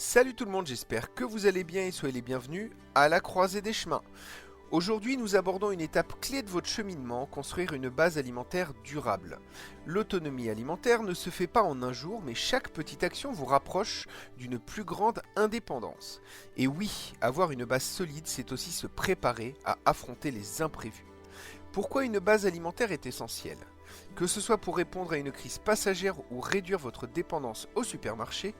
Salut tout le monde, j'espère que vous allez bien et soyez les bienvenus à la croisée des chemins. Aujourd'hui, nous abordons une étape clé de votre cheminement, construire une base alimentaire durable. L'autonomie alimentaire ne se fait pas en un jour, mais chaque petite action vous rapproche d'une plus grande indépendance. Et oui, avoir une base solide, c'est aussi se préparer à affronter les imprévus. Pourquoi une base alimentaire est essentielle? Que ce soit pour répondre à une crise passagère ou réduire votre dépendance au supermarché,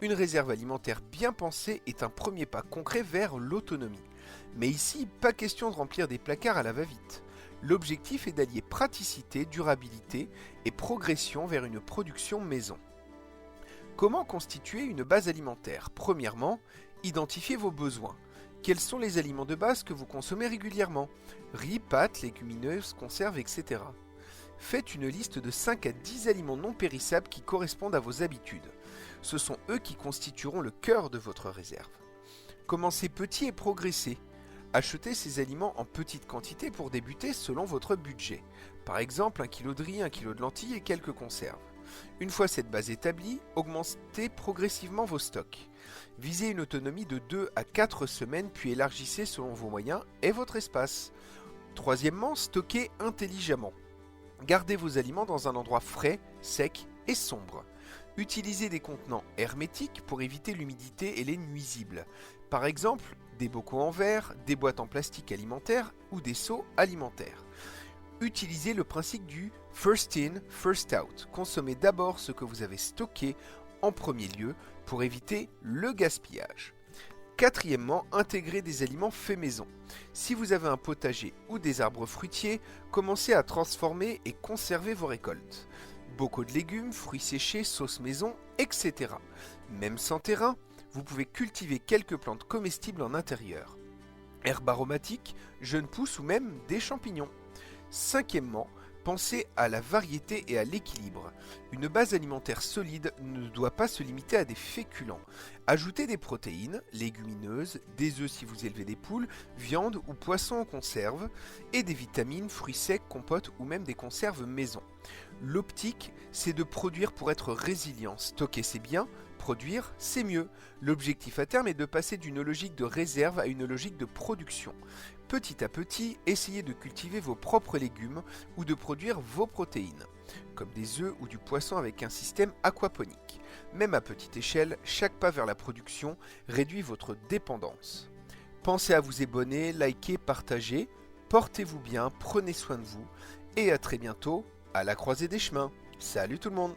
une réserve alimentaire bien pensée est un premier pas concret vers l'autonomie. Mais ici, pas question de remplir des placards à la va-vite. L'objectif est d'allier praticité, durabilité et progression vers une production maison. Comment constituer une base alimentaire? Premièrement, identifiez vos besoins. Quels sont les aliments de base que vous consommez régulièrement? Riz, pâtes, légumineuses, conserves, etc. Faites une liste de 5 à 10 aliments non périssables qui correspondent à vos habitudes. Ce sont eux qui constitueront le cœur de votre réserve. Commencez petit et progressez. Achetez ces aliments en petite quantité pour débuter selon votre budget. Par exemple, 1 kg de riz, 1 kg de lentilles et quelques conserves. Une fois cette base établie, augmentez progressivement vos stocks. Visez une autonomie de 2 à 4 semaines puis élargissez selon vos moyens et votre espace. Troisièmement, stockez intelligemment. Gardez vos aliments dans un endroit frais, sec et sombre. Utilisez des contenants hermétiques pour éviter l'humidité et les nuisibles. Par exemple, des bocaux en verre, des boîtes en plastique alimentaire ou des seaux alimentaires. Utilisez le principe du first in, first out. Consommez d'abord ce que vous avez stocké en premier lieu pour éviter le gaspillage. Quatrièmement, intégrez des aliments faits maison. Si vous avez un potager ou des arbres fruitiers, commencez à transformer et conserver vos récoltes. Bocaux de légumes, fruits séchés, sauces maison, etc. Même sans terrain, vous pouvez cultiver quelques plantes comestibles en intérieur. Herbes aromatiques, jeunes pousses ou même des champignons. Cinquièmement, pensez à la variété et à l'équilibre. Une base alimentaire solide ne doit pas se limiter à des féculents. Ajoutez des protéines, légumineuses, des œufs si vous élevez des poules, viande ou poisson en conserve, et des vitamines, fruits secs, compotes ou même des conserves maison. L'optique, c'est de produire pour être résilient. Stocker c'est bien, produire c'est mieux. L'objectif à terme est de passer d'une logique de réserve à une logique de production. Petit à petit, essayez de cultiver vos propres légumes ou de produire vos protéines, comme des œufs ou du poisson avec un système aquaponique. Même à petite échelle, chaque pas vers la production réduit votre dépendance. Pensez à vous abonner, liker, partager. Portez-vous bien, prenez soin de vous et à très bientôt à la croisée des chemins. Salut tout le monde!